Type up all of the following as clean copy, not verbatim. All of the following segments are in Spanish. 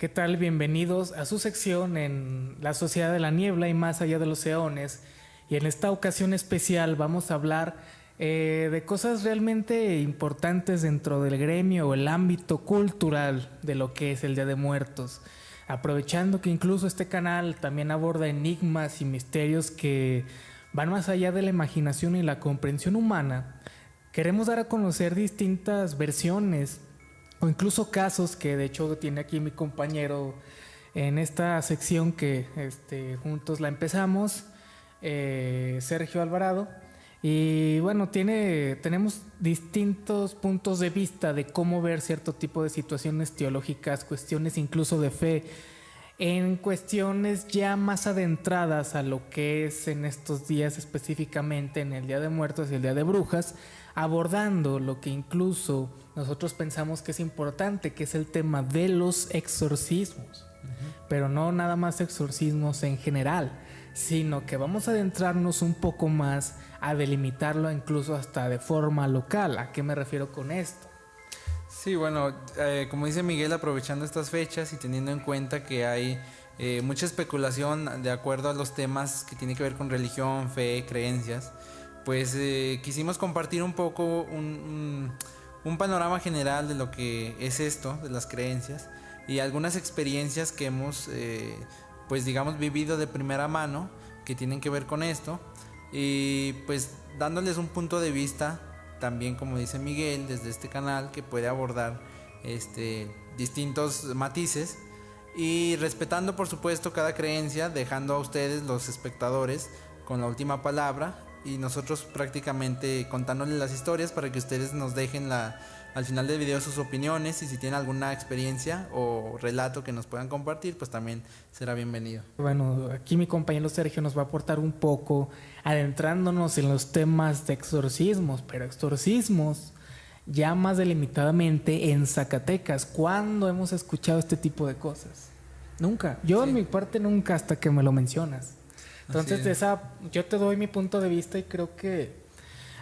¿Qué tal? Bienvenidos a su sección en La Sociedad de la Niebla y Más Allá de los Eones. Y en esta ocasión especial vamos a hablar de cosas realmente importantes dentro del gremio o el ámbito cultural de lo que es el Día de Muertos. Aprovechando que incluso este canal también aborda enigmas y misterios que van más allá de la imaginación y la comprensión humana, queremos dar a conocer distintas versiones o incluso casos que de hecho tiene aquí mi compañero en esta sección que juntos la empezamos, Sergio Alvarado. Y bueno, tenemos distintos puntos de vista de cómo ver cierto tipo de situaciones teológicas, cuestiones incluso de fe, en cuestiones ya más adentradas a lo que es en estos días específicamente en el Día de Muertos y el Día de Brujas, abordando lo que incluso nosotros pensamos que es importante, que es el tema de los exorcismos. Pero no nada más exorcismos en general, sino que vamos a adentrarnos un poco más a delimitarlo incluso hasta de forma local. ¿A qué me refiero con esto? Sí, bueno, como dice Miguel, aprovechando estas fechas y teniendo en cuenta que hay mucha especulación de acuerdo a los temas que tienen que ver con religión, fe, creencias, pues quisimos compartir un poco un panorama general de lo que es esto, de las creencias, y algunas experiencias que hemos, pues digamos, vivido de primera mano, que tienen que ver con esto, y pues dándoles un punto de vista, también como dice Miguel, desde este canal, que puede abordar distintos matices, y respetando por supuesto cada creencia, dejando a ustedes, los espectadores, con la última palabra, y nosotros prácticamente contándoles las historias para que ustedes nos dejen al final del video sus opiniones, y si tienen alguna experiencia o relato que nos puedan compartir, pues también será bienvenido. Bueno, aquí mi compañero Sergio nos va a aportar un poco adentrándonos en los temas de exorcismos, pero exorcismos ya más delimitadamente en Zacatecas. ¿Cuándo hemos escuchado este tipo de cosas? Nunca. Yo en mi parte nunca, hasta que me lo mencionas. Entonces yo te doy mi punto de vista y creo que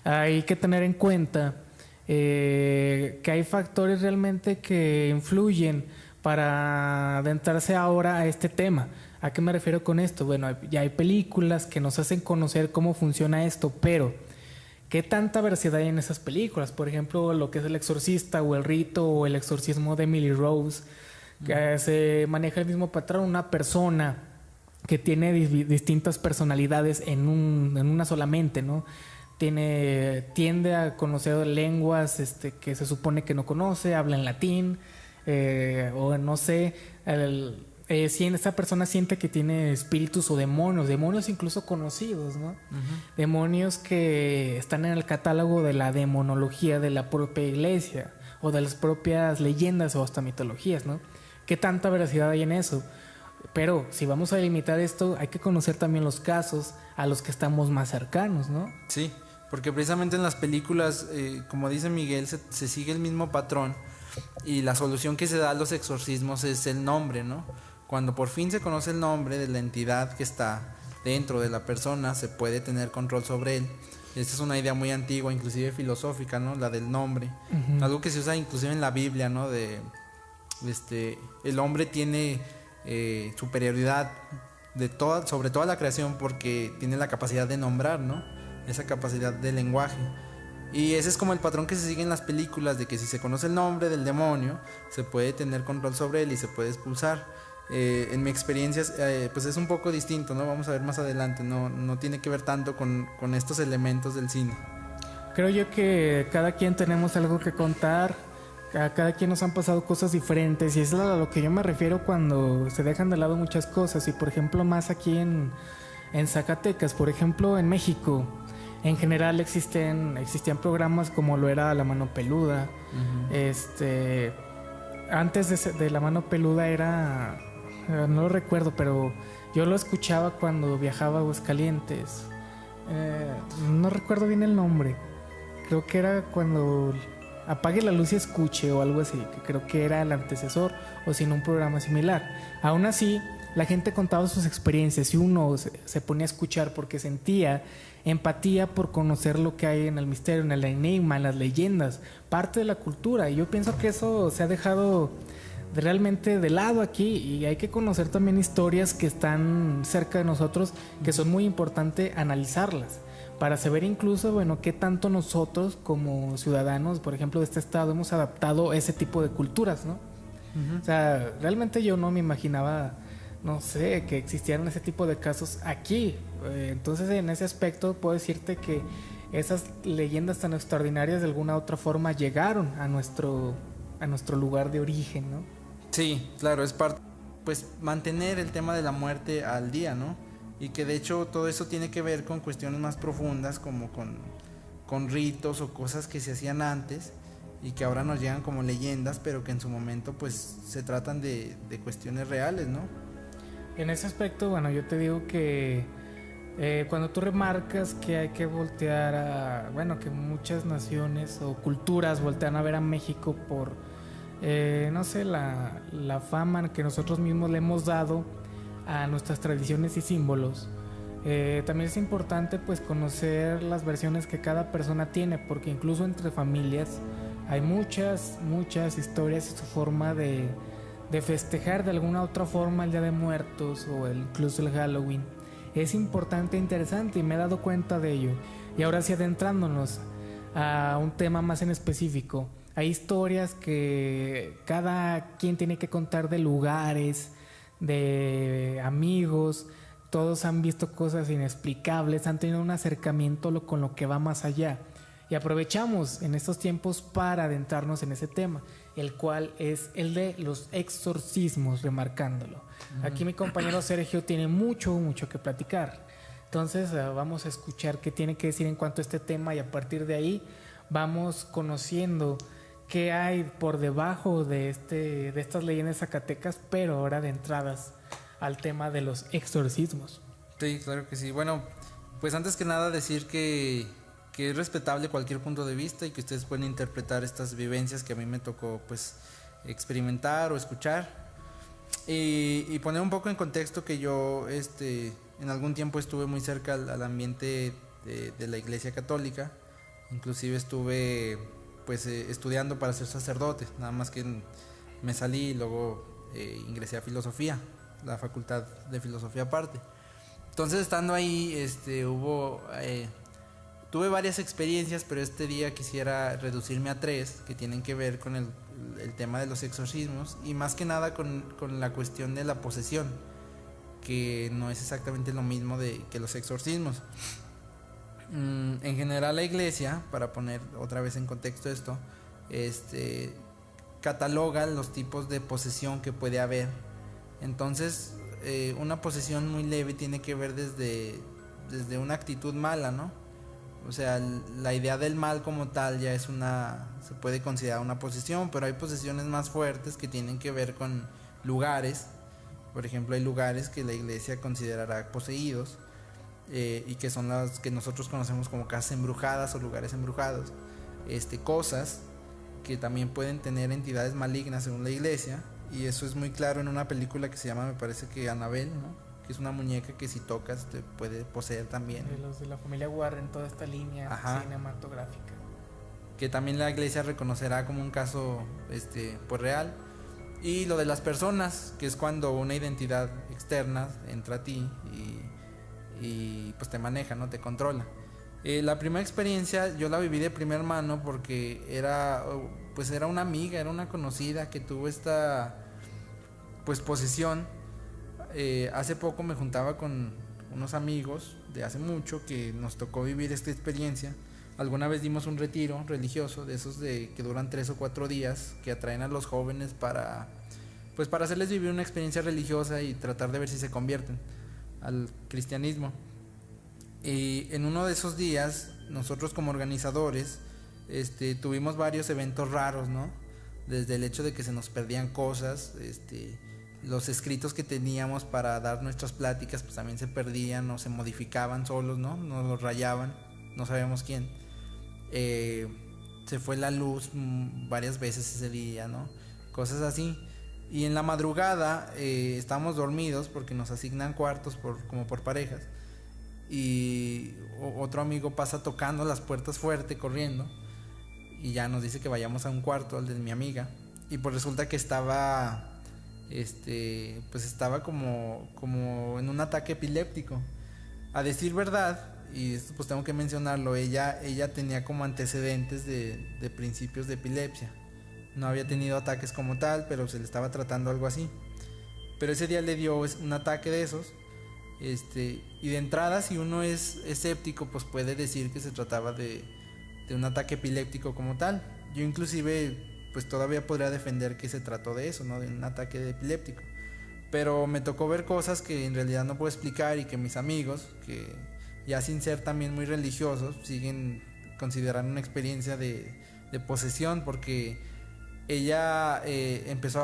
hay que tener en cuenta que hay factores realmente que influyen para adentrarse ahora a este tema. ¿A qué me refiero con esto? Bueno, ya hay películas que nos hacen conocer cómo funciona esto, pero ¿qué tanta veracidad hay en esas películas? Por ejemplo, lo que es El Exorcista o El Rito o El Exorcismo de Emily Rose, que se maneja el mismo patrón, una persona que tiene distintas personalidades en una sola mente, ¿no? Tiende a conocer lenguas que se supone que no conoce, habla en latín, o no sé, si esa persona siente que tiene espíritus o demonios incluso conocidos, ¿no? Demonios que están en el catálogo de la demonología de la propia iglesia o de las propias leyendas o hasta mitologías, ¿no? ¿Qué tanta veracidad hay en eso? Pero si vamos a delimitar esto, hay que conocer también los casos a los que estamos más cercanos, ¿no? Sí, porque precisamente en las películas, como dice Miguel, se sigue el mismo patrón, y la solución que se da a los exorcismos es el nombre, ¿no? Cuando por fin se conoce el nombre de la entidad que está dentro de la persona, se puede tener control sobre él. Esta es una idea muy antigua, inclusive filosófica, ¿no? La del nombre. Algo que se usa inclusive en la Biblia, ¿no? El hombre tiene superioridad sobre toda la creación porque tiene la capacidad de nombrar, ¿no? Esa capacidad de lenguaje. Y ese es como el patrón que se sigue en las películas, de que si se conoce el nombre del demonio, se puede tener control sobre él y se puede expulsar. En mi experiencia, pues es un poco distinto, ¿no? Vamos a ver más adelante, no tiene que ver tanto con estos elementos del cine. Creo yo que cada quien tenemos algo que contar, a cada quien nos han pasado cosas diferentes, y es a lo que yo me refiero cuando se dejan de lado muchas cosas. Y por ejemplo, más aquí en Zacatecas, por ejemplo, en México, en general existían programas como lo era La Mano Peluda. Antes de La Mano Peluda era, no lo recuerdo, pero yo lo escuchaba cuando viajaba a Aguascalientes. No recuerdo bien el nombre. Creo que era cuando Apague la luz y escuche o algo así, que creo que era el antecesor, o si no un programa similar. Aún así, la gente contaba sus experiencias y uno se ponía a escuchar porque sentía empatía por conocer lo que hay en el misterio, en el enigma, en las leyendas, parte de la cultura. Y yo pienso que eso se ha dejado realmente de lado aquí, y hay que conocer también historias que están cerca de nosotros, que son muy importantes analizarlas para saber incluso, bueno, qué tanto nosotros como ciudadanos, por ejemplo, de este estado, hemos adaptado ese tipo de culturas, ¿no? O sea, realmente yo no me imaginaba, no sé, que existieran ese tipo de casos aquí. Entonces, en ese aspecto puedo decirte que esas leyendas tan extraordinarias de alguna otra forma llegaron a nuestro lugar de origen, ¿no? Sí, claro, es parte, pues mantener el tema de la muerte al día, ¿no? Y que de hecho todo eso tiene que ver con cuestiones más profundas, como con ritos o cosas que se hacían antes y que ahora nos llegan como leyendas, pero que en su momento pues se tratan de cuestiones reales, ¿no? En ese aspecto, bueno, yo te digo que cuando tú remarcas que hay que voltear a, bueno, que muchas naciones o culturas voltean a ver a México por, no sé, la fama que nosotros mismos le hemos dado a nuestras tradiciones y símbolos. También es importante pues conocer las versiones que cada persona tiene, porque incluso entre familias hay muchas historias y su forma de festejar de alguna otra forma el Día de Muertos o incluso el Halloween. Es importante e interesante y me he dado cuenta de ello. Y ahora sí, adentrándonos a un tema más en específico, hay historias que cada quien tiene que contar de lugares, de amigos. Todos han visto cosas inexplicables, han tenido un acercamiento con lo que va más allá. Y aprovechamos en estos tiempos para adentrarnos en ese tema, el cual es el de los exorcismos, remarcándolo. Aquí mi compañero Sergio tiene mucho que platicar. Entonces vamos a escuchar qué tiene que decir en cuanto a este tema, y a partir de ahí vamos conociendo qué hay por debajo de estas leyendas zacatecas, pero ahora de entradas al tema de los exorcismos. Sí, claro que sí. Bueno, pues antes que nada decir que es respetable cualquier punto de vista y que ustedes pueden interpretar estas vivencias que a mí me tocó pues experimentar o escuchar, y poner un poco en contexto que yo en algún tiempo estuve muy cerca al ambiente de la Iglesia Católica. Inclusive estuve pues estudiando para ser sacerdote, nada más que me salí y luego ingresé a filosofía, la facultad de filosofía aparte. Entonces, estando ahí tuve varias experiencias, pero este día quisiera reducirme a 3 que tienen que ver con el tema de los exorcismos, y más que nada con la cuestión de la posesión, que no es exactamente lo mismo que los exorcismos. En general, la iglesia, para poner otra vez en contexto esto, cataloga los tipos de posesión que puede haber. Entonces, una posesión muy leve tiene que ver desde una actitud mala, ¿no? O sea, la idea del mal como tal ya se puede considerar una posesión, pero hay posesiones más fuertes que tienen que ver con lugares. Por ejemplo, hay lugares que la iglesia considerará poseídos, y que son las que nosotros conocemos como casas embrujadas o lugares embrujados. Cosas que también pueden tener entidades malignas según la iglesia, y eso es muy claro en una película que se llama, me parece que Annabelle, ¿no? Que es una muñeca que si tocas te puede poseer también. De los de la familia Warren, toda esta línea cinematográfica. Que también la iglesia reconocerá como un caso pues real. Y lo de las personas, que es cuando una identidad externa entra a ti y pues te maneja, ¿no? Te controla. La primera experiencia yo la viví de primera mano porque era una amiga, era una conocida que tuvo esta pues posesión. Hace poco me juntaba con unos amigos de hace mucho que nos tocó vivir esta experiencia. Alguna vez dimos un retiro religioso de esos que duran 3 o 4 días, que atraen a los jóvenes para hacerles vivir una experiencia religiosa y tratar de ver si se convierten al cristianismo. Y en uno de esos días, nosotros como organizadores tuvimos varios eventos raros, ¿no? Desde el hecho de que se nos perdían cosas, los escritos que teníamos para dar nuestras pláticas pues también se perdían o se modificaban solos, ¿no? Nos los rayaban, no sabíamos quién. Se fue la luz varias veces ese día, ¿no? Cosas así. Y en la madrugada estábamos dormidos porque nos asignan cuartos como por parejas. Y otro amigo pasa tocando las puertas fuerte, corriendo, y ya nos dice que vayamos a un cuarto, al de mi amiga. y pues resulta que estaba pues estaba como en un ataque epiléptico. A decir verdad, y esto pues tengo que mencionarlo, ella tenía como antecedentes de principios de epilepsia. No había tenido ataques como tal, pero se le estaba tratando algo así. Pero ese día le dio un ataque de esos. Y de entrada, si uno es escéptico, pues puede decir que se trataba de un ataque epiléptico como tal. Yo inclusive pues todavía podría defender que se trató de eso, ¿no? De un ataque epiléptico. Pero me tocó ver cosas que en realidad no puedo explicar y que mis amigos, que ya sin ser también muy religiosos, siguen considerando una experiencia de posesión, porque ella empezó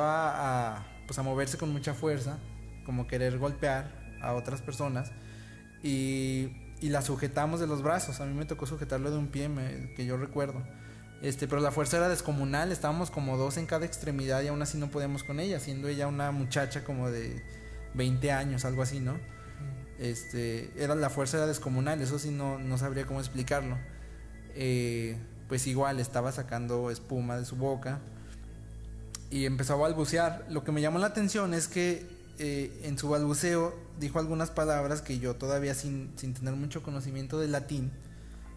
pues a moverse con mucha fuerza, como querer golpear a otras personas, y la sujetamos de los brazos. A mí me tocó sujetarlo de un pie, que yo recuerdo. Pero la fuerza era descomunal, estábamos como 2 en cada extremidad y aún así no podíamos con ella, siendo ella una muchacha como de 20 años, algo así, ¿no? La fuerza era descomunal, eso sí no sabría cómo explicarlo. Pues igual estaba sacando espuma de su boca y empezó a balbucear. Lo que me llamó la atención es que en su balbuceo dijo algunas palabras que yo todavía sin tener mucho conocimiento del latín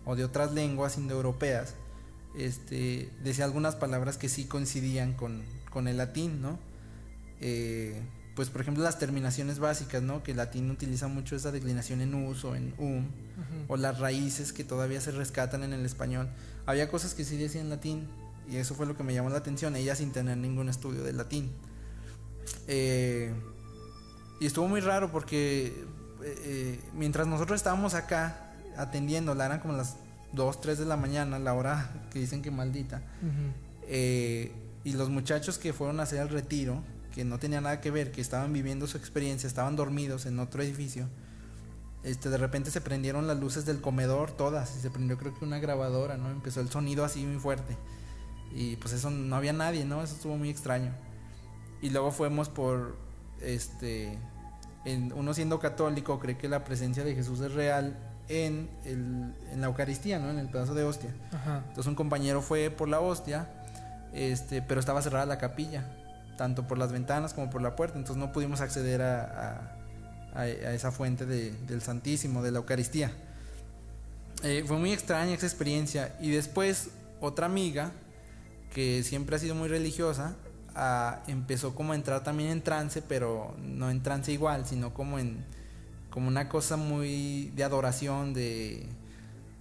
o de otras lenguas indoeuropeas, decía algunas palabras que sí coincidían con el latín, ¿no? Pues por ejemplo las terminaciones básicas, ¿no? Que el latín utiliza mucho esa declinación en us o en o las raíces que todavía se rescatan en el español. Había cosas que sí decían en latín y eso fue lo que me llamó la atención, ella sin tener ningún estudio del latín. Y estuvo muy raro porque mientras nosotros estábamos acá atendiéndola, eran como las 2, 3 de la mañana, la hora que dicen que maldita. Y los muchachos que fueron a hacer el retiro, que no tenían nada que ver, que estaban viviendo su experiencia, estaban dormidos en otro edificio, de repente se prendieron las luces del comedor todas y se prendió, creo que una grabadora, ¿no? Empezó el sonido así muy fuerte y pues eso, no había nadie, ¿no? Eso estuvo muy extraño. Y luego fuimos por uno siendo católico cree que la presencia de Jesús es real en la Eucaristía, ¿no? En el pedazo de hostia. Ajá. Entonces un compañero fue por la hostia, pero estaba cerrada la capilla, tanto por las ventanas como por la puerta, entonces no pudimos acceder a esa fuente del Santísimo, de la Eucaristía. Fue muy extraña esa experiencia. Y después otra amiga que siempre ha sido muy religiosa empezó como a entrar también en trance, pero no en trance igual, sino como una cosa muy de adoración,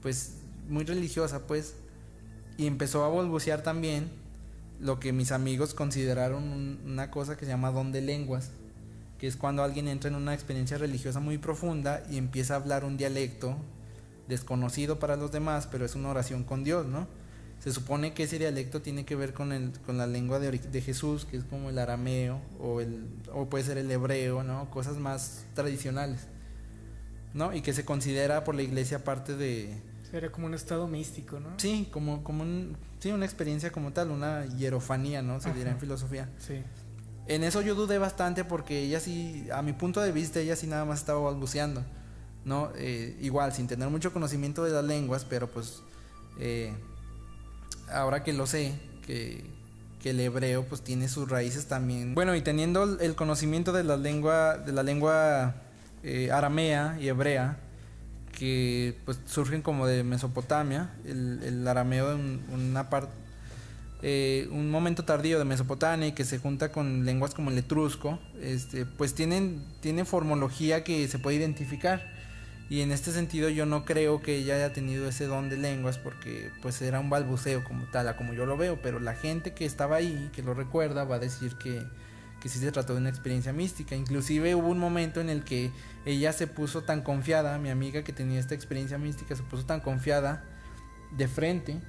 pues muy religiosa, pues, y empezó a balbucear también lo que mis amigos consideraron una cosa que se llama don de lenguas, que es cuando alguien entra en una experiencia religiosa muy profunda y empieza a hablar un dialecto desconocido para los demás, pero es una oración con Dios, ¿no? Se supone que ese dialecto tiene que ver con la lengua de Jesús, que es como el arameo o puede ser el hebreo, ¿no? Cosas más tradicionales, ¿no? Y que se considera por la iglesia parte de... Era como un estado místico, ¿no? Sí, como una experiencia como tal, una hierofanía, ¿no? Se dirá en filosofía. Sí. En eso yo dudé bastante porque ella sí, a mi punto de vista, ella sí nada más estaba balbuceando, ¿no? Igual, sin tener mucho conocimiento de las lenguas, pero pues ahora que lo sé, que el hebreo pues tiene sus raíces también. Bueno, y teniendo el conocimiento de la lengua aramea y hebrea, que pues surgen como de Mesopotamia, el arameo de una parte, un momento tardío de Mesopotamia y que se junta con lenguas como el etrusco, pues tiene formología que se puede identificar. Y en este sentido yo no creo que ella haya tenido ese don de lenguas, porque pues era un balbuceo como tal, a como yo lo veo, pero la gente que estaba ahí, que lo recuerda, va a decir que sí se trató de una experiencia mística. Inclusive hubo un momento en el que ella se puso tan confiada, mi amiga que tenía esta experiencia mística se puso tan confiada de frente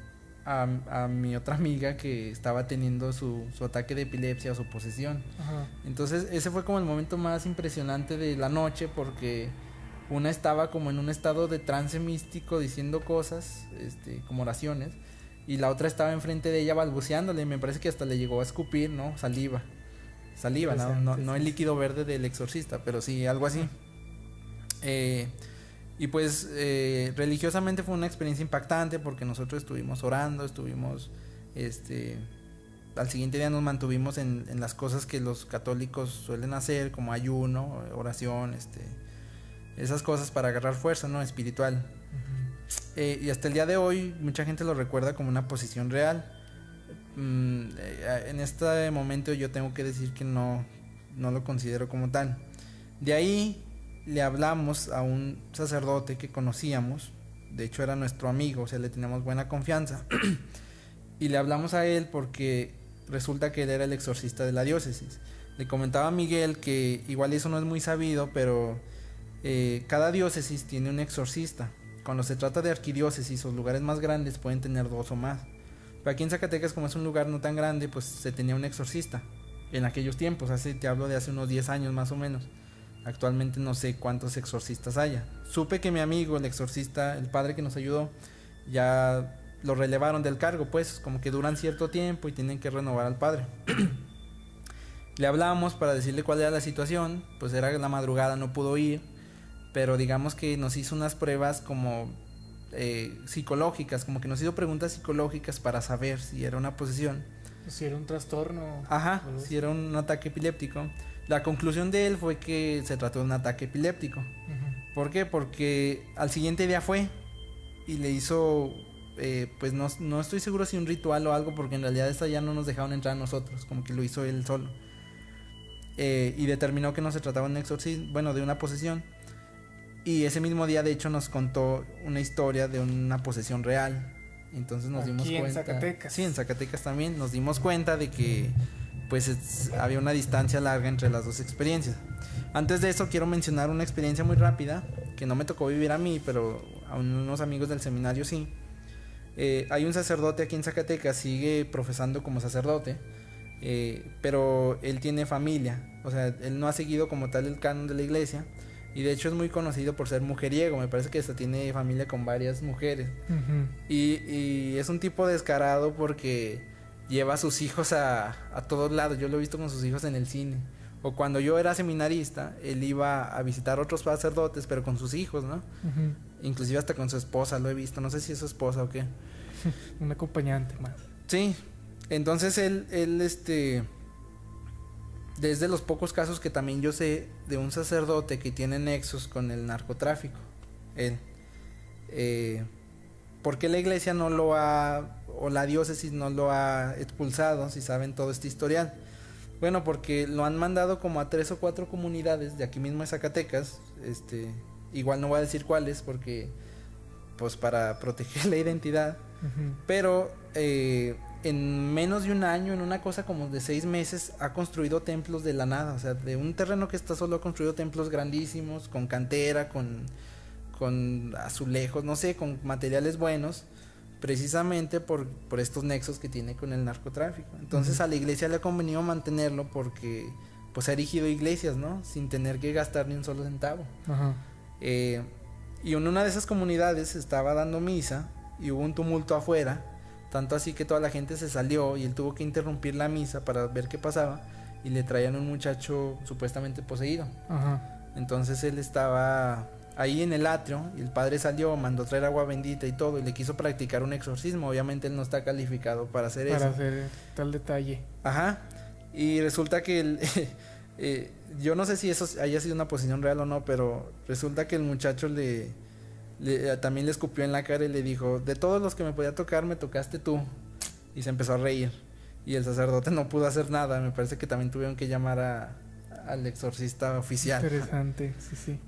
a mi otra amiga que estaba teniendo su ataque de epilepsia o su posesión. Ajá. Entonces ese fue como el momento más impresionante de la noche, porque una estaba como en un estado de trance místico diciendo cosas, como oraciones, y la otra estaba enfrente de ella balbuceándole. Me parece que hasta le llegó a escupir, ¿no? Saliva, no el líquido verde del exorcista, pero sí, algo así. Y pues religiosamente fue una experiencia impactante porque nosotros estuvimos orando, estuvimos al siguiente día nos mantuvimos en las cosas que los católicos suelen hacer, como ayuno, oración, esas cosas para agarrar fuerza, ¿no? Espiritual. Y hasta el día de hoy mucha gente lo recuerda como una posesión real. En este momento yo tengo que decir que no lo considero como tal. De ahí le hablamos a un sacerdote que conocíamos, de hecho era nuestro amigo, o sea, le teníamos buena confianza. Y le hablamos a él porque resulta que él era el exorcista de la diócesis. Le comentaba a Miguel que igual eso no es muy sabido, pero cada diócesis tiene un exorcista. Cuando se trata de arquidiócesis o lugares más grandes pueden tener 2 o más. Pero aquí en Zacatecas, como es un lugar no tan grande, pues se tenía un exorcista. En aquellos tiempos, te hablo de hace unos 10 años más o menos. Actualmente no sé cuántos exorcistas haya. Supe que mi amigo, el exorcista, el padre que nos ayudó, ya lo relevaron del cargo, pues como que duran cierto tiempo y tienen que renovar al padre. Le hablamos para decirle cuál era la situación, pues era la madrugada, no pudo ir, pero digamos que nos hizo unas pruebas como psicológicas, como que nos hizo preguntas psicológicas para saber si era una posesión. Si era un trastorno. Ajá, si era un ataque epiléptico. La conclusión de él fue que se trató de un ataque epiléptico. ¿Por qué? Porque al siguiente día fue y le hizo, pues no estoy seguro si un ritual o algo, porque en realidad esta ya no nos dejaron entrar a nosotros, como que lo hizo él solo. Y determinó que no se trataba de un exorcismo, bueno, de una posesión. Y ese mismo día de hecho nos contó una historia de una posesión real. Entonces nos dimos cuenta. En Zacatecas. Sí, en Zacatecas también nos dimos cuenta de que pues había una distancia larga entre las dos experiencias. Antes de eso quiero mencionar una experiencia muy rápida que no me tocó vivir a mí, pero a unos amigos del seminario sí. Hay un sacerdote aquí en Zacatecas, sigue profesando como sacerdote, pero él tiene familia, o sea, él no ha seguido como tal el canon de la iglesia. Y de hecho es muy conocido por ser mujeriego. Me parece que hasta tiene familia con varias mujeres. Y es un tipo descarado porque lleva a sus hijos a todos lados. Yo lo he visto con sus hijos en el cine. O cuando yo era seminarista, él iba a visitar otros sacerdotes, pero con sus hijos, ¿no? Inclusive hasta con su esposa lo he visto. No sé si es su esposa o qué. Un acompañante más. Sí. Entonces él desde los pocos casos que también yo sé de un sacerdote que tiene nexos con el narcotráfico. ¿Por qué la iglesia no lo ha, o la diócesis no lo ha expulsado, si saben todo este historial? Bueno, porque lo han mandado como a 3 o 4 comunidades de aquí mismo de Zacatecas. Igual no voy a decir cuáles porque pues para proteger la identidad. Pero en menos de un año, en una cosa como de 6 meses, ha construido templos de la nada. O sea, de un terreno que está solo ha construido templos grandísimos, con cantera, con azulejos, no sé, con materiales buenos, precisamente por estos nexos que tiene con el narcotráfico. Entonces a la iglesia le ha convenido mantenerlo porque pues ha erigido iglesias, ¿no? Sin tener que gastar ni un solo centavo. Y en una de esas comunidades estaba dando misa y hubo un tumulto afuera. Tanto así que toda la gente se salió y él tuvo que interrumpir la misa para ver qué pasaba. Y le traían un muchacho supuestamente poseído. Entonces él estaba ahí en el atrio y el padre salió, mandó traer agua bendita y todo y le quiso practicar un exorcismo. Obviamente él no está calificado para hacer eso. Para hacer tal detalle. Y resulta que yo no sé si eso haya sido una posesión real o no, pero resulta que el muchacho también le escupió en la cara y le dijo: de todos los que me podía tocar, me tocaste tú. Y se empezó a reír. Y el sacerdote no pudo hacer nada. Me parece que también tuvieron que llamar al exorcista oficial. Interesante, sí.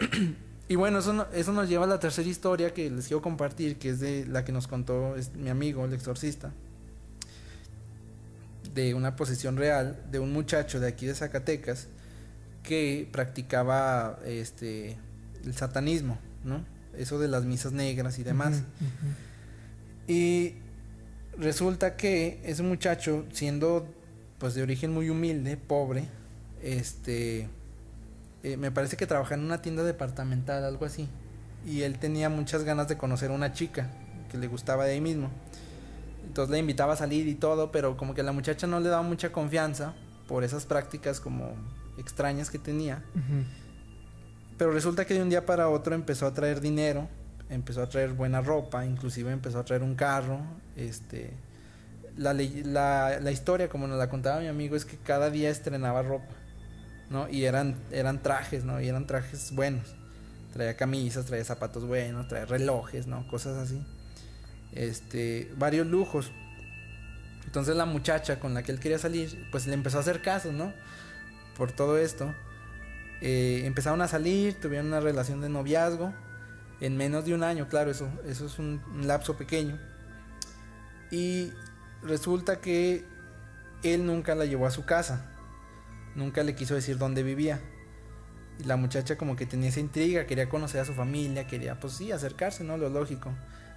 Y bueno, eso nos lleva a la tercera historia que les quiero compartir, que es de la que nos contó mi amigo, el exorcista. De una posesión real de un muchacho de aquí de Zacatecas que practicaba el satanismo, ¿no? Eso de las misas negras y demás. Y resulta que ese muchacho, siendo pues de origen muy humilde, pobre, me parece que trabajaba en una tienda departamental, algo así. Y él tenía muchas ganas de conocer a una chica que le gustaba de ahí mismo. Entonces le invitaba a salir y todo, pero como que la muchacha no le daba mucha confianza por esas prácticas como extrañas que tenía. Pero resulta que de un día para otro empezó a traer dinero, empezó a traer buena ropa, inclusive empezó a traer un carro. la historia, como nos la contaba mi amigo, es que cada día estrenaba ropa, ¿no? Y eran trajes, ¿no? Y eran trajes buenos. Traía camisas, traía zapatos buenos, traía relojes, ¿no? Cosas así. Varios lujos. Entonces la muchacha con la que él quería salir, pues le empezó a hacer caso, ¿no? Por todo esto. Empezaron a salir, tuvieron una relación de noviazgo en menos de un año, claro, eso es un lapso pequeño. Y resulta que él nunca la llevó a su casa, nunca le quiso decir dónde vivía. Y la muchacha como que tenía esa intriga, quería conocer a su familia, quería pues sí, acercarse, ¿no? Lo lógico.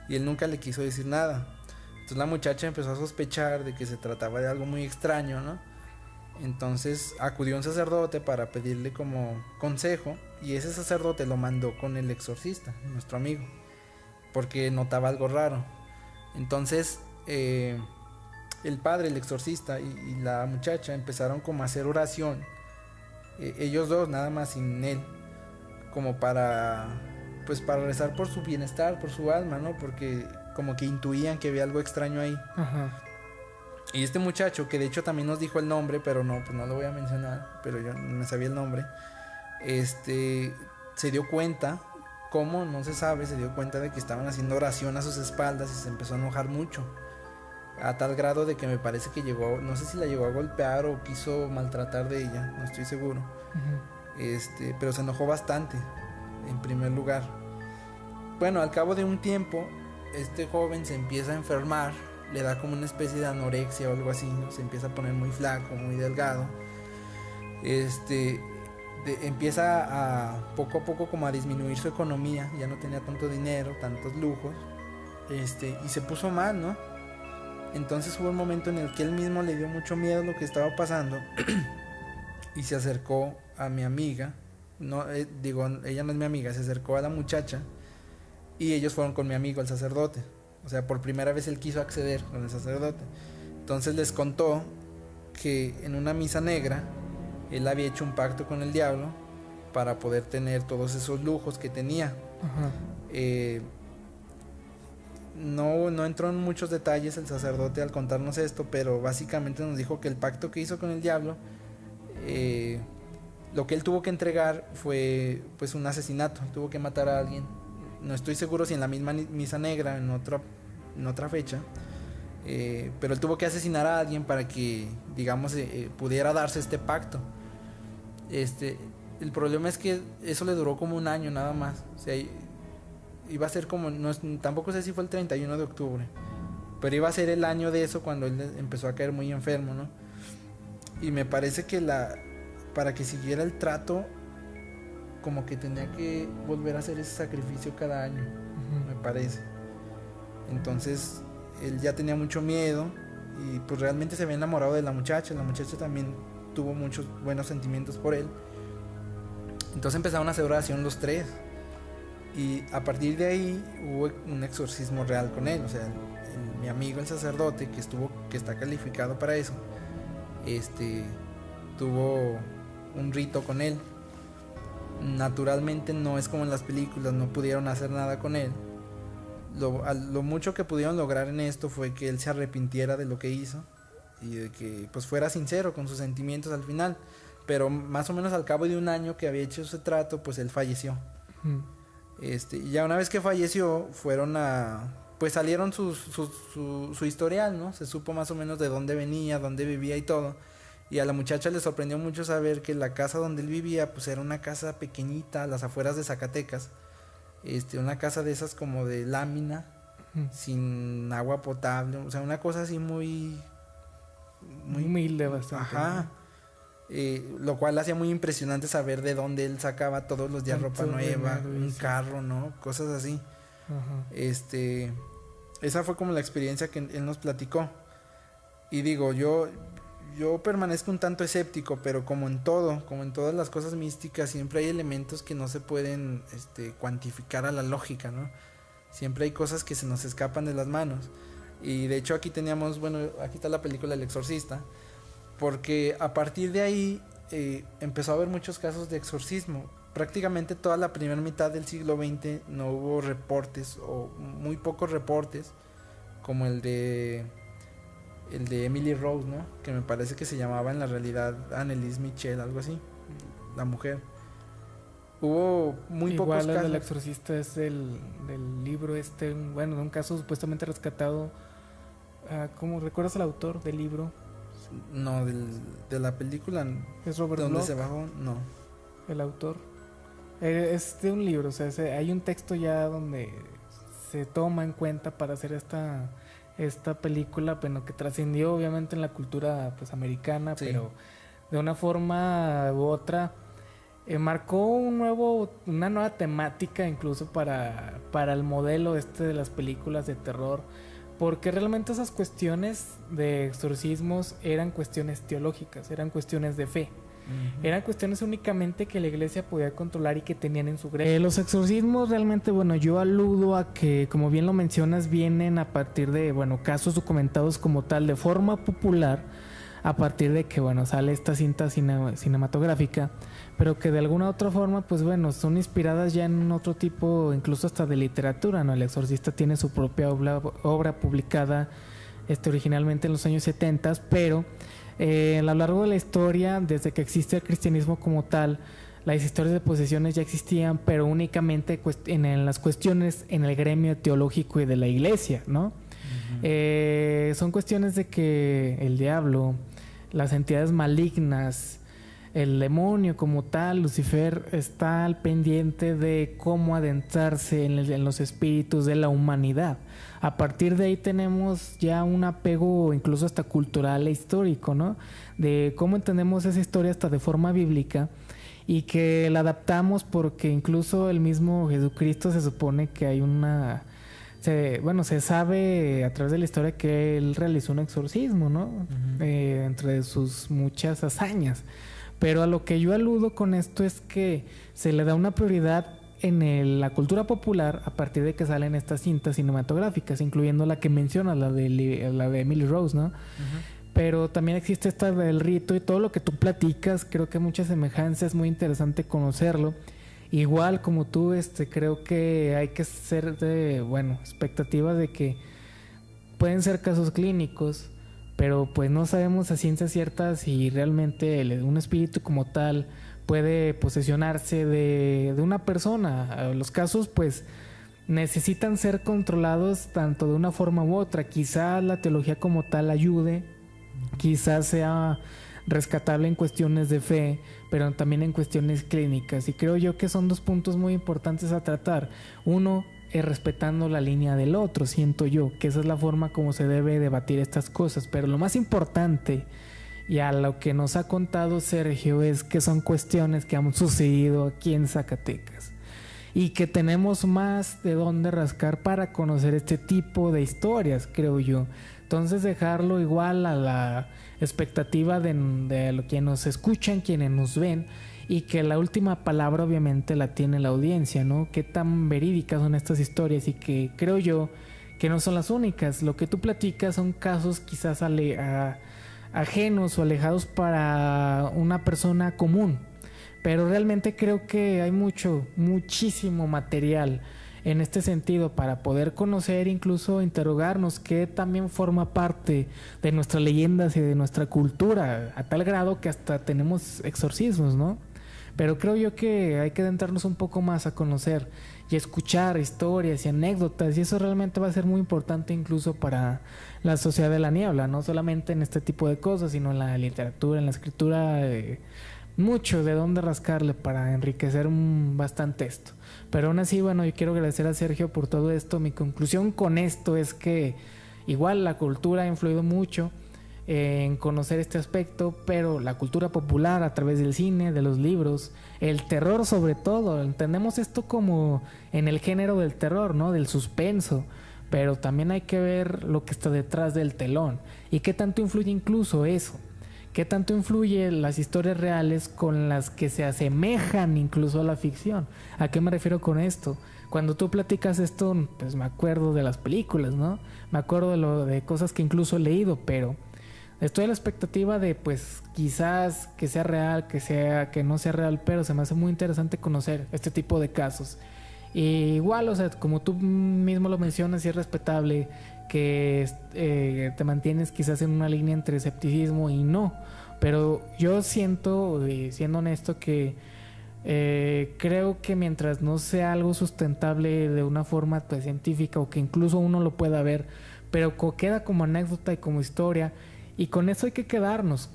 Y él nunca le quiso decir nada. Entonces la muchacha empezó a sospechar de que se trataba de algo muy extraño, ¿no? Entonces acudió a un sacerdote para pedirle como consejo, y ese sacerdote lo mandó con el exorcista, nuestro amigo, porque notaba algo raro. Entonces el padre, el exorcista y la muchacha empezaron como a hacer oración, ellos dos nada más, sin él, como para rezar por su bienestar, por su alma, ¿no? Porque como que intuían que había algo extraño ahí. Ajá. Y este muchacho, que de hecho también nos dijo el nombre, pero no, pues no lo voy a mencionar, pero yo no me sabía el nombre, se dio cuenta, cómo no se sabe, se dio cuenta de que estaban haciendo oración a sus espaldas y se empezó a enojar mucho, a tal grado de que me parece que llegó, no sé si la llegó a golpear o quiso maltratar de ella, no estoy seguro. Uh-huh. Pero se enojó bastante, en primer lugar. Bueno, al cabo de un tiempo, este joven se empieza a enfermar, le da como una especie de anorexia o algo así, ¿no? Se empieza a poner muy flaco, muy delgado. Empieza a poco como a disminuir su economía, ya no tenía tanto dinero, tantos lujos, y se puso mal, ¿no? Entonces hubo un momento en el que él mismo le dio mucho miedo lo que estaba pasando y se acercó a mi amiga, no, ella no es mi amiga, se acercó a la muchacha y ellos fueron con mi amigo, el sacerdote. O sea, por primera vez él quiso acceder con el sacerdote. Entonces les contó que en una misa negra él había hecho un pacto con el diablo para poder tener todos esos lujos que tenía. Uh-huh. No entró en muchos detalles el sacerdote al contarnos esto, pero básicamente nos dijo que el pacto que hizo con el diablo, lo que él tuvo que entregar fue pues un asesinato, tuvo que matar a alguien. No estoy seguro si en la misma misa negra, en otra fecha, pero él tuvo que asesinar a alguien para que, digamos, pudiera darse este pacto. El problema es que eso le duró como un año nada más. O sea, iba a ser como, tampoco sé si fue el 31 de octubre, pero iba a ser el año de eso cuando él empezó a caer muy enfermo, ¿no? Y me parece que para que siguiera el trato, como que tenía que volver a hacer ese sacrificio cada año. Uh-huh. Me parece. Entonces él ya tenía mucho miedo y pues realmente se había enamorado de la muchacha también tuvo muchos buenos sentimientos por él. Entonces empezaron a hacer oración los tres y a partir de ahí hubo un exorcismo real con él. O sea, mi amigo el sacerdote que está calificado para eso, tuvo un rito con él. Naturalmente no es como en las películas, no pudieron hacer nada con él. Lo mucho que pudieron lograr en esto fue que él se arrepintiera de lo que hizo y de que pues fuera sincero con sus sentimientos al final. Pero más o menos al cabo de un año que había hecho ese trato, pues él falleció. Y ya una vez que falleció, pues salieron su historial, ¿no? Se supo más o menos de dónde venía, dónde vivía y todo. Y a la muchacha le sorprendió mucho saber que la casa donde él vivía pues era una casa pequeñita a las afueras de Zacatecas. Una casa de esas como de lámina, sin agua potable, o sea, una cosa así muy humilde bastante. Ajá. Lo cual hacía muy impresionante saber de dónde él sacaba todos los días ropa nueva, un carro, ¿no? Cosas así. Ajá. Esa fue como la experiencia que él nos platicó. Y digo, yo permanezco un tanto escéptico, pero como en todas las cosas místicas, siempre hay elementos que no se pueden cuantificar a la lógica, ¿no? Siempre hay cosas que se nos escapan de las manos. Y de hecho aquí está la película El Exorcista, porque a partir de ahí empezó a haber muchos casos de exorcismo. Prácticamente toda la primera mitad del siglo XX no hubo reportes, o muy pocos reportes, como el de el de Emily Rose, ¿no? Que me parece que se llamaba en la realidad Anneliese Michel, algo así, la mujer. Hubo muy Igual pocos el casos. del exorcista es del libro bueno, de un caso supuestamente rescatado. ¿Cómo recuerdas el autor del libro? No, de la película. Es Robert ¿Dónde Bloch, se bajó? No. el autor. Es de un libro, o sea, hay un texto ya donde se toma en cuenta para hacer esta película, bueno, que trascendió obviamente en la cultura pues americana, Sí. pero de una forma u otra marcó una nueva temática incluso para el modelo de las películas de terror, porque realmente esas cuestiones de exorcismos eran cuestiones teológicas, eran cuestiones de fe. Eran cuestiones únicamente que la iglesia podía controlar y que tenían en su gremio. Los exorcismos realmente, bueno, yo aludo a que, como bien lo mencionas, vienen a partir de, bueno, casos documentados como tal de forma popular, a partir de que, bueno, sale esta cinta cinematográfica, pero que de alguna otra forma, pues bueno, son inspiradas ya en otro tipo, incluso hasta de literatura, ¿no? El Exorcista tiene su propia obra publicada originalmente en los años 70, pero a lo largo de la historia, desde que existe el cristianismo como tal, las historias de posesiones ya existían, pero únicamente en las cuestiones en el gremio teológico y de la iglesia, ¿no? Son cuestiones de que el diablo, las entidades malignas, el demonio como tal, Lucifer, está al pendiente de cómo adentrarse en los espíritus de la humanidad. A partir de ahí tenemos ya un apego incluso hasta cultural e histórico, ¿no? De cómo entendemos esa historia hasta de forma bíblica y que la adaptamos porque incluso el mismo Jesucristo se supone que hay se sabe a través de la historia que él realizó un exorcismo, ¿no? Entre sus muchas hazañas. Pero a lo que yo aludo con esto es que se le da una prioridad en la cultura popular a partir de que salen estas cintas cinematográficas, incluyendo la que mencionas, la de Emily Rose, ¿no? Pero también existe esta del rito y todo lo que tú platicas, creo que hay muchas semejanzas, es muy interesante conocerlo. Igual como tú, creo que hay que ser expectativas de que pueden ser casos clínicos, pero pues no sabemos a ciencia cierta si realmente un espíritu como tal puede posesionarse de una persona. Los casos pues necesitan ser controlados tanto de una forma u otra. Quizás la teología como tal ayude, quizás sea rescatable en cuestiones de fe, pero también en cuestiones clínicas, y creo yo que son dos puntos muy importantes a tratar. Uno es respetando la línea del otro, siento yo que esa es la forma como se debe debatir estas cosas, pero lo más importante, y a lo que nos ha contado Sergio, es que son cuestiones que han sucedido aquí en Zacatecas y que tenemos más de dónde rascar para conocer este tipo de historias, creo yo. Entonces dejarlo igual a la expectativa de lo que nos escuchan, quienes nos ven, y que la última palabra obviamente la tiene la audiencia, ¿no? Qué tan verídicas son estas historias, y que creo yo que no son las únicas. Lo que tú platicas son casos quizás ajenos o alejados para una persona común, pero realmente creo que hay muchísimo material en este sentido para poder conocer, incluso interrogarnos, que también forma parte de nuestras leyendas y de nuestra cultura, a tal grado que hasta tenemos exorcismos, ¿no? Pero creo yo que hay que adentrarnos un poco más a conocer y escuchar historias y anécdotas, y eso realmente va a ser muy importante incluso para la sociedad de la niebla, no solamente en este tipo de cosas, sino en la literatura, en la escritura, mucho de dónde rascarle para enriquecer bastante esto. Pero aún así, bueno, yo quiero agradecer a Sergio por todo esto. Mi conclusión con esto es que igual la cultura ha influido mucho en conocer este aspecto, pero la cultura popular a través del cine, de los libros, el terror sobre todo, entendemos esto como en el género del terror, ¿no? Del suspenso, pero también hay que ver lo que está detrás del telón y qué tanto influye incluso eso. ¿Qué tanto influye las historias reales con las que se asemejan incluso a la ficción? ¿A qué me refiero con esto? Cuando tú platicas esto, pues me acuerdo de las películas, ¿no? Me acuerdo de cosas que incluso he leído, pero estoy a la expectativa de, pues, quizás que sea real, que no sea real, pero se me hace muy interesante conocer este tipo de casos. Y igual, o sea, como tú mismo lo mencionas, y es respetable que te mantienes quizás en una línea entre escepticismo y no. Pero yo siento, siendo honesto, que creo que mientras no sea algo sustentable de una forma pues, científica, o que incluso uno lo pueda ver, pero queda como anécdota y como historia, y con eso hay que quedarnos,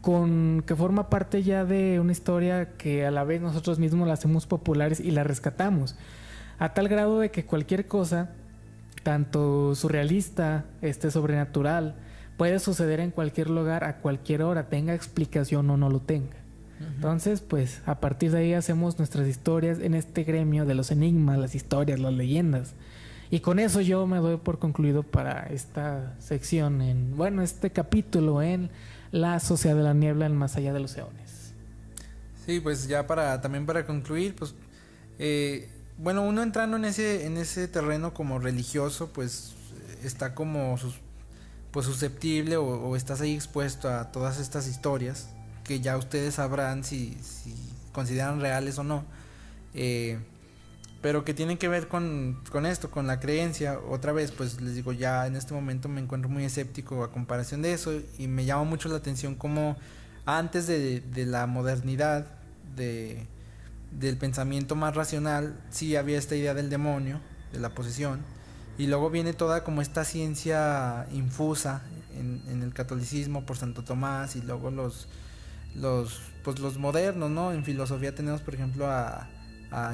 con que forma parte ya de una historia que a la vez nosotros mismos la hacemos populares y la rescatamos, a tal grado de que cualquier cosa, tanto surrealista, sobrenatural, puede suceder en cualquier lugar, a cualquier hora, tenga explicación o no lo tenga. Entonces, pues, a partir de ahí hacemos nuestras historias en este gremio de los enigmas, las historias, las leyendas. Y con eso yo me doy por concluido para esta sección, este capítulo en La Sociedad de la Niebla, en Más Allá de los Eones. Sí, pues ya también para concluir, pues, uno entrando en ese terreno como religioso, pues, está como susceptible o estás ahí expuesto a todas estas historias que ya ustedes sabrán si consideran reales o no, pero que tienen que ver con esto, con la creencia. Otra vez, pues les digo, ya en este momento me encuentro muy escéptico a comparación de eso, y me llama mucho la atención como antes de la modernidad, del pensamiento más racional, sí había esta idea del demonio, de la posesión, y luego viene toda como esta ciencia infusa en el catolicismo por Santo Tomás, y luego los modernos, ¿no? En filosofía tenemos, por ejemplo, a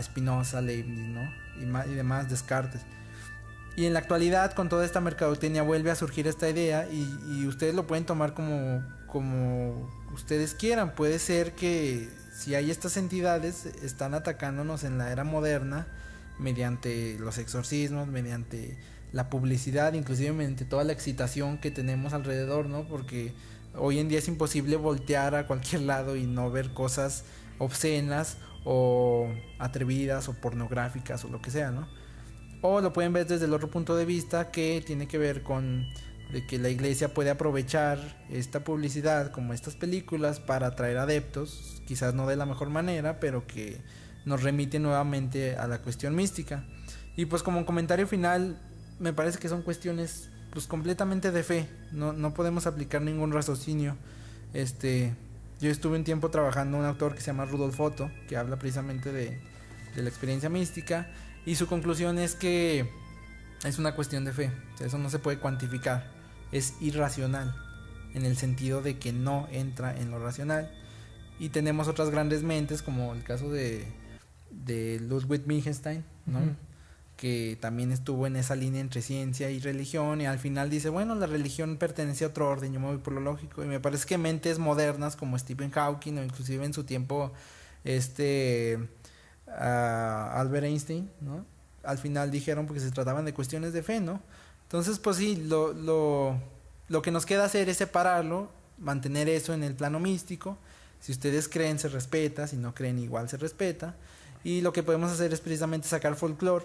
Spinoza, Leibniz, ¿no? Y demás, Descartes. Y en la actualidad, con toda esta mercadotecnia, vuelve a surgir esta idea, y ustedes lo pueden tomar como ustedes quieran. Puede ser que si hay estas entidades, están atacándonos en la era moderna mediante los exorcismos, mediante la publicidad, inclusive mediante toda la excitación que tenemos alrededor, ¿no? Porque hoy en día es imposible voltear a cualquier lado y no ver cosas obscenas o atrevidas o pornográficas o lo que sea, ¿no? O lo pueden ver desde el otro punto de vista, que tiene que ver con de que la iglesia puede aprovechar esta publicidad como estas películas para atraer adeptos, quizás no de la mejor manera, pero que nos remite nuevamente a la cuestión mística. Y pues como comentario final, me parece que son cuestiones pues completamente de fe, no podemos aplicar ningún raciocinio. Yo estuve un tiempo trabajando un autor que se llama Rudolf Otto, que habla precisamente de la experiencia mística, y su conclusión es que es una cuestión de fe. O sea, eso no se puede cuantificar, es irracional, en el sentido de que no entra en lo racional. Y tenemos otras grandes mentes, como el caso de Ludwig Wittgenstein, ¿no? Que también estuvo en esa línea entre ciencia y religión, y al final dice, bueno, la religión pertenece a otro orden, yo me voy por lo lógico. Y me parece que mentes modernas como Stephen Hawking, o inclusive en su tiempo Albert Einstein, ¿no? Al final dijeron porque se trataban de cuestiones de fe, ¿no? Entonces, pues sí, lo que nos queda hacer es separarlo, mantener eso en el plano místico. Si ustedes creen, se respeta; si no creen, igual se respeta. Y lo que podemos hacer es precisamente sacar folclore.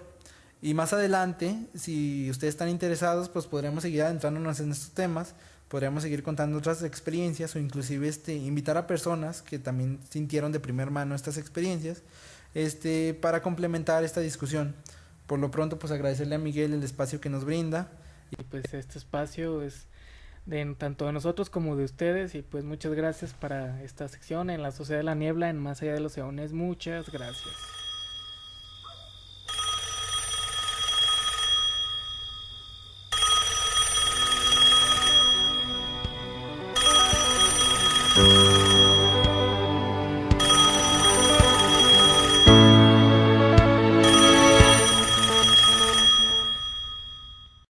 Y más adelante, si ustedes están interesados, pues podremos seguir adentrándonos en estos temas, podríamos seguir contando otras experiencias, o inclusive invitar a personas que también sintieron de primera mano estas experiencias, para complementar esta discusión. Por lo pronto, pues agradecerle a Miguel el espacio que nos brinda. Y pues este espacio es tanto de nosotros como de ustedes, y pues muchas gracias para esta sección en La Sociedad de la Niebla, en Más Allá de los Eones. Muchas gracias. Thank you.